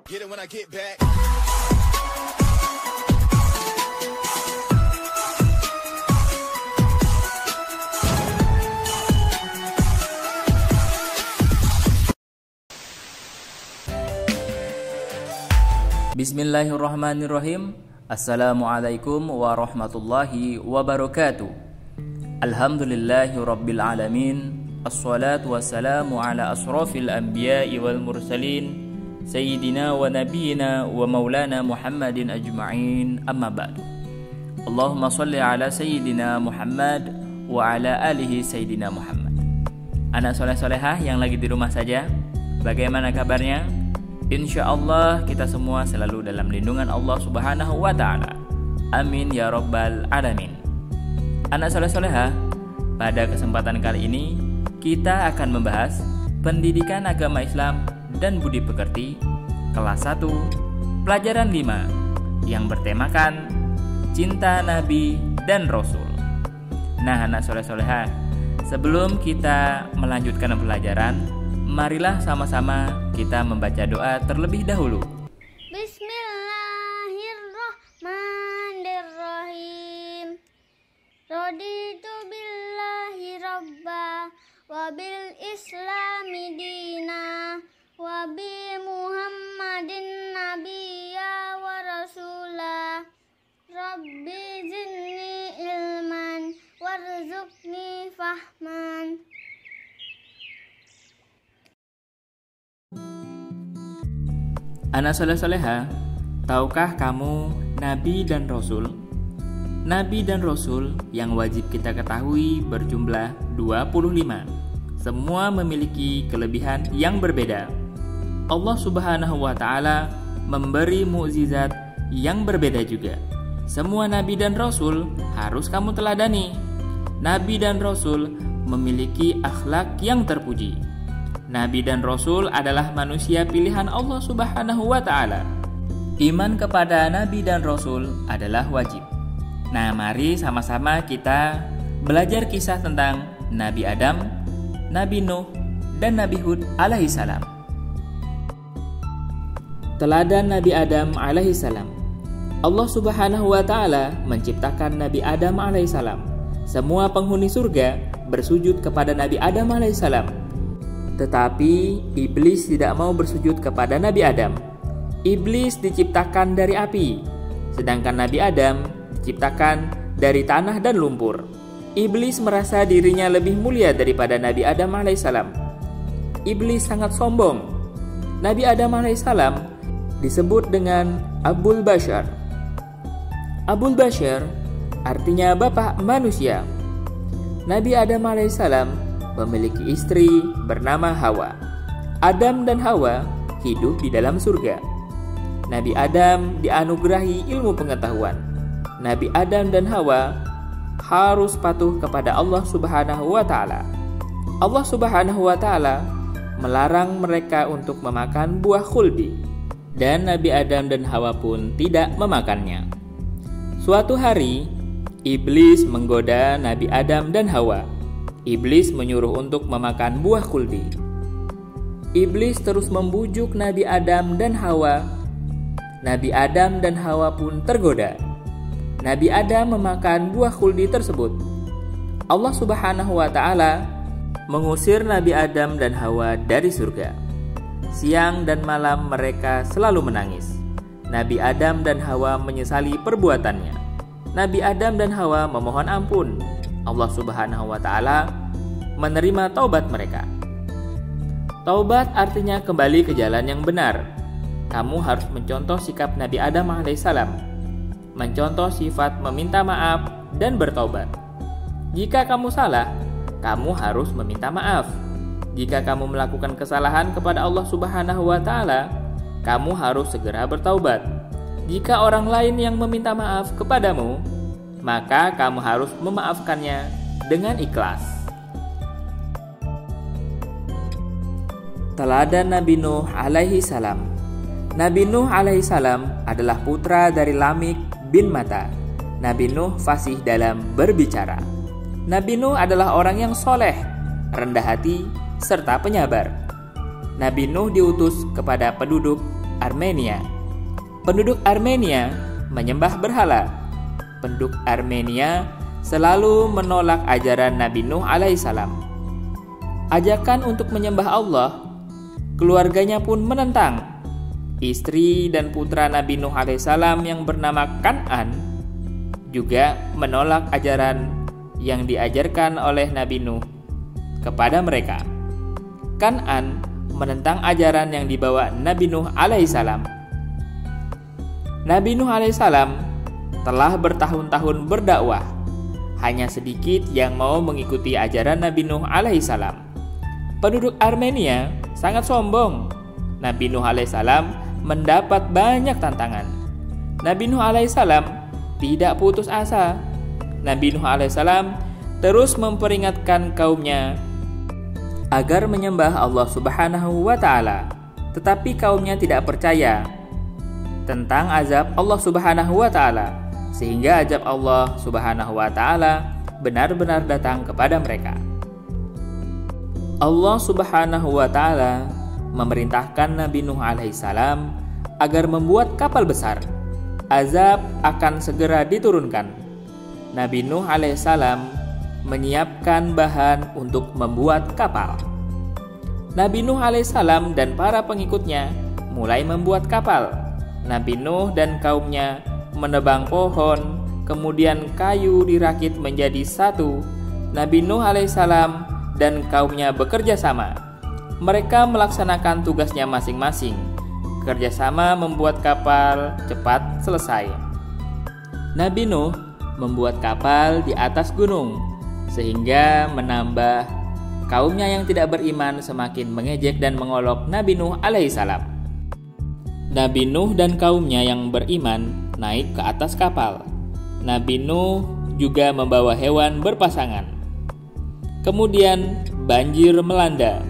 Get it when I get back. Bismillahirrahmanirrahim. Assalamualaikum warahmatullahi wabarakatuh. Alhamdulillahi rabbil alamin. Assalatu wassalamu ala asrafil anbiya'i wal mursalin Sayyidina wa nabiyina wa maulana Muhammadin ajma'in, amma ba'du. Allahumma salli ala Sayyidina Muhammad wa ala alihi Sayyidina Muhammad. Anak soleh-solehah yang lagi di rumah saja, bagaimana kabarnya? Insya Allah kita semua selalu dalam lindungan Allah Subhanahu wa Ta'ala. Amin ya Rabbal Alamin. Anak soleh-solehah, pada kesempatan kali ini kita akan membahas pendidikan agama Islam dan budi pekerti kelas 1 pelajaran 5 yang bertemakan cinta Nabi dan Rasul. Nah, anak soleh-solehah, sebelum kita melanjutkan pelajaran, marilah sama-sama kita membaca doa terlebih dahulu. Bismillahirrahmanirrahim. Raditu billahi rabba wa bil islami dina wa bi muhammadin nabiyya wa rasulah. Rabbi zidni ilman warzuqni fahman. Anak soleh-soleha, tahukah kamu Nabi dan Rasul? Nabi dan Rasul yang wajib kita ketahui berjumlah 25. Semua memiliki kelebihan yang berbeda. Allah Subhanahu wa Ta'ala memberi mukjizat yang berbeda juga. Semua Nabi dan Rasul harus kamu teladani. Nabi dan Rasul memiliki akhlak yang terpuji. Nabi dan Rasul adalah manusia pilihan Allah Subhanahu wa Ta'ala. Iman kepada Nabi dan Rasul adalah wajib. Nah, mari sama-sama kita belajar kisah tentang Nabi Adam, Nabi Nuh, dan Nabi Hud alaihissalam. Teladan Nabi Adam alaihissalam. Allah Subhanahu wa Ta'ala menciptakan Nabi Adam alaihissalam. Semua penghuni surga bersujud kepada Nabi Adam alaihissalam. Tetapi iblis tidak mau bersujud kepada Nabi Adam. Iblis diciptakan dari api, sedangkan Nabi Adam diciptakan dari tanah dan lumpur. Iblis merasa dirinya lebih mulia daripada Nabi Adam alaihissalam. Iblis sangat sombong. Nabi Adam alaihissalam disebut dengan Abul Bashar. Abul Bashar artinya bapak manusia. Nabi Adam alaihissalam memiliki istri bernama Hawa. Adam dan Hawa hidup di dalam surga. Nabi Adam dianugerahi ilmu pengetahuan. Nabi Adam dan Hawa harus patuh kepada Allah Subhanahu wa Ta'ala. Allah Subhanahu wa Ta'ala melarang mereka untuk memakan buah khuldi, dan Nabi Adam dan Hawa pun tidak memakannya. Suatu hari, iblis menggoda Nabi Adam dan Hawa. Iblis menyuruh untuk memakan buah khuldi. Iblis terus membujuk Nabi Adam dan Hawa. Nabi Adam dan Hawa pun tergoda. Nabi Adam memakan buah khuldi tersebut. Allah Subhanahu wa Ta'ala mengusir Nabi Adam dan Hawa dari surga. Siang dan malam mereka selalu menangis. Nabi Adam dan Hawa menyesali perbuatannya. Nabi Adam dan Hawa memohon ampun. Allah Subhanahu wa Ta'ala menerima taubat mereka. Taubat artinya kembali ke jalan yang benar. Kamu harus mencontoh sikap Nabi Adam alaihissalam, mencontoh sifat meminta maaf dan bertaubat. Jika kamu salah, kamu harus meminta maaf. Jika kamu melakukan kesalahan kepada Allah Subhanahu wa Ta'ala, kamu harus segera bertaubat. Jika orang lain yang meminta maaf kepadamu, maka kamu harus memaafkannya dengan ikhlas. Teladan Nabi Nuh alaihi salam. Nabi Nuh alaihi salam adalah putra dari Lamik bin Mata. Nabi Nuh fasih dalam berbicara. Nabi Nuh adalah orang yang soleh, rendah hati, serta penyabar. Nabi Nuh diutus kepada penduduk Armenia. Penduduk Armenia menyembah berhala. Penduduk Armenia selalu menolak ajaran Nabi Nuh alaihissalam. Ajakan untuk menyembah Allah, keluarganya pun menentang. Istri dan putra Nabi Nuh alaihissalam yang bernama Kan'an juga menolak ajaran yang diajarkan oleh Nabi Nuh kepada mereka. Kan'an menentang ajaran yang dibawa Nabi Nuh alaihissalam. Nabi Nuh alaihissalam telah bertahun-tahun berdakwah. Hanya sedikit yang mau mengikuti ajaran Nabi Nuh alaihissalam. Penduduk Armenia sangat sombong. Nabi Nuh alaihissalam mendapat banyak tantangan. Nabi Nuh alaihissalam tidak putus asa. Nabi Nuh alaihissalam terus memperingatkan kaumnya agar menyembah Allah Subhanahu wa Ta'ala. Tetapi kaumnya tidak percaya tentang azab Allah Subhanahu wa Ta'ala, sehingga azab Allah Subhanahu wa Ta'ala benar-benar datang kepada mereka. Allah Subhanahu wa Ta'ala memerintahkan Nabi Nuh alaihissalam agar membuat kapal besar. Azab akan segera diturunkan. Nabi Nuh alaihissalam menyiapkan bahan untuk membuat kapal. Nabi Nuh alaihissalam dan para pengikutnya mulai membuat kapal. Nabi Nuh dan kaumnya menebang pohon, kemudian kayu dirakit menjadi satu. Nabi Nuh alaihissalam dan kaumnya bekerja sama. Mereka melaksanakan tugasnya masing-masing. Kerjasama membuat kapal cepat selesai. Nabi Nuh membuat kapal di atas gunung, sehingga menambah kaumnya yang tidak beriman semakin mengejek dan mengolok Nabi Nuh alaihissalam. Nabi Nuh dan kaumnya yang beriman naik ke atas kapal. Nabi Nuh juga membawa hewan berpasangan. Kemudian banjir melanda.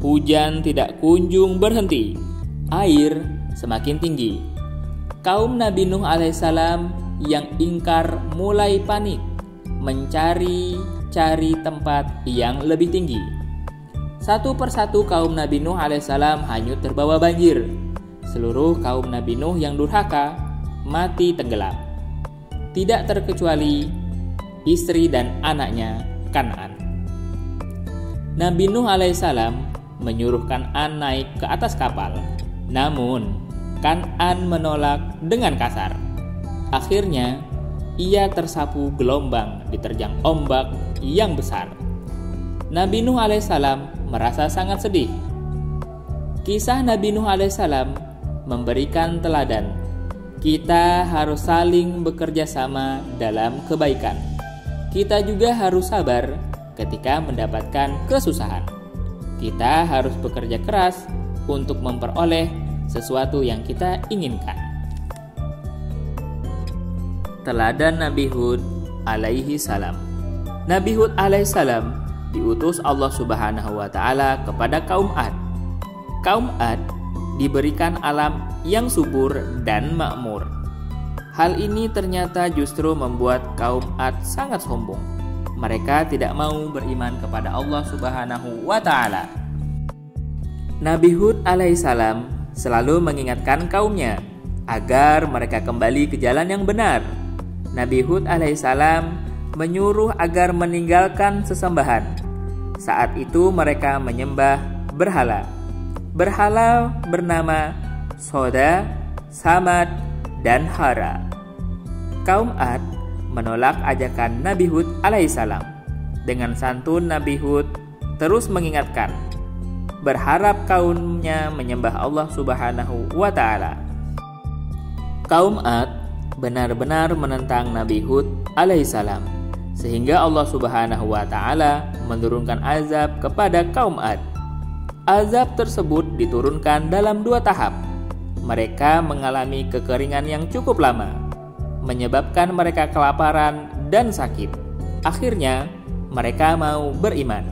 Hujan tidak kunjung berhenti. Air semakin tinggi. Kaum Nabi Nuh alaihissalam yang ingkar mulai panik, mencari tempat yang lebih tinggi. Satu persatu kaum Nabi Nuh alaihissalam hanyut terbawa banjir. Seluruh kaum Nabi Nuh yang durhaka mati tenggelam. Tidak terkecuali istri dan anaknya Kan'an. Nabi Nuh alaihissalam menyuruh Kan'an naik ke atas kapal. Namun Kan'an menolak dengan kasar. Akhirnya ia tersapu gelombang diterjang ombak yang besar. Nabi Nuh alaihissalam merasa sangat sedih. Kisah Nabi Nuh alaihissalam memberikan teladan. Kita harus saling bekerja sama dalam kebaikan. Kita juga harus sabar ketika mendapatkan kesusahan. Kita harus bekerja keras untuk memperoleh sesuatu yang kita inginkan. Teladan Nabi Hud alaihi salam. Nabi Hud alaihi salam diutus Allah Subhanahu wa Ta'ala kepada kaum Ad. Kaum Ad diberikan alam yang subur dan makmur. Hal ini ternyata justru membuat kaum Ad sangat sombong. Mereka tidak mau beriman kepada Allah Subhanahu wa Ta'ala. Nabi Hud alaihissalam selalu mengingatkan kaumnya agar mereka kembali ke jalan yang benar. Nabi Hud alaihissalam menyuruh agar meninggalkan sesembahan. Saat itu mereka menyembah berhala. Berhala bernama Soda, Samad, dan Hara. Kaum Ad menolak ajakan Nabi Hud alaihissalam. Dengan santun Nabi Hud terus mengingatkan, berharap kaumnya menyembah Allah Subhanahu wa Ta'ala. Kaum Ad benar-benar menentang Nabi Hud alaihissalam, sehingga Allah Subhanahu wa Ta'ala menurunkan azab kepada kaum Ad. Azab tersebut diturunkan dalam 2 tahap. Mereka mengalami kekeringan yang cukup lama, menyebabkan mereka kelaparan dan sakit. Akhirnya mereka mau beriman.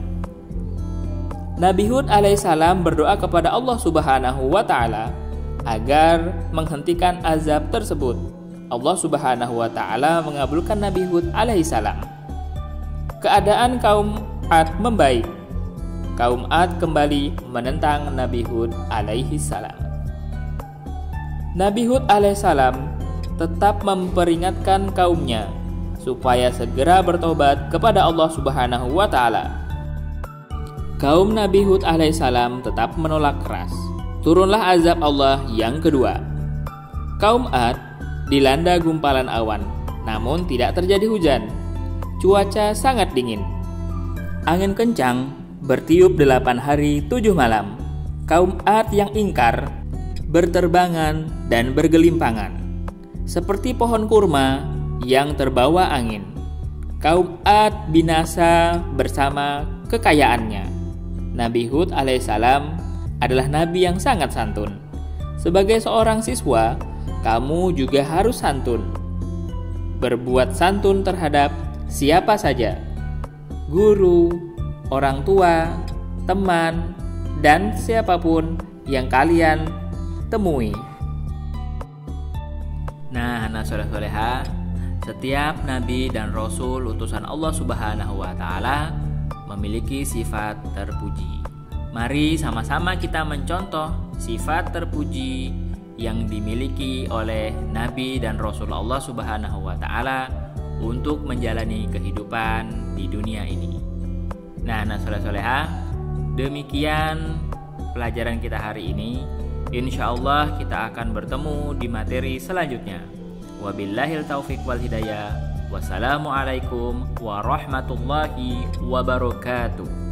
Nabi Hud alaihissalam berdoa kepada Allah Subhanahu wa Ta'ala agar menghentikan azab tersebut. Allah Subhanahu wa Ta'ala mengabulkan Nabi Hud alaihissalam. Keadaan kaum Ad membaik. Kaum Ad kembali menentang Nabi Hud alaihissalam. Nabi Hud alaihissalam tetap memperingatkan kaumnya supaya segera bertobat kepada Allah Subhanahu wa Ta'ala. Kaum Nabi Hud alaihissalam tetap menolak keras. Turunlah azab Allah yang kedua. Kaum Ad dilanda gumpalan awan, namun tidak terjadi hujan. Cuaca sangat dingin. Angin kencang bertiup 8 hari 7 malam. Kaum Ad yang ingkar berterbangan dan bergelimpangan seperti pohon kurma yang terbawa angin. Kaum Ad binasa bersama kekayaannya. Nabi Hud alaihissalam adalah nabi yang sangat santun. Sebagai seorang siswa, kamu juga harus santun. Berbuat santun terhadap siapa saja, guru, orang tua, teman, dan siapapun yang kalian temui. Nah, anak soleh-soleha, setiap nabi dan rasul utusan Allah Subhanahu wa Ta'ala memiliki sifat terpuji. Mari sama-sama kita mencontoh sifat terpuji yang dimiliki oleh nabi dan rasul Allah Subhanahu wa Ta'ala untuk menjalani kehidupan di dunia ini. Nah, anak soleh-soleha, demikian pelajaran kita hari ini. Insya Allah kita akan bertemu di materi selanjutnya. Wabillahil taufiq wal hidayah. Wassalamualaikum warahmatullahi wabarakatuh.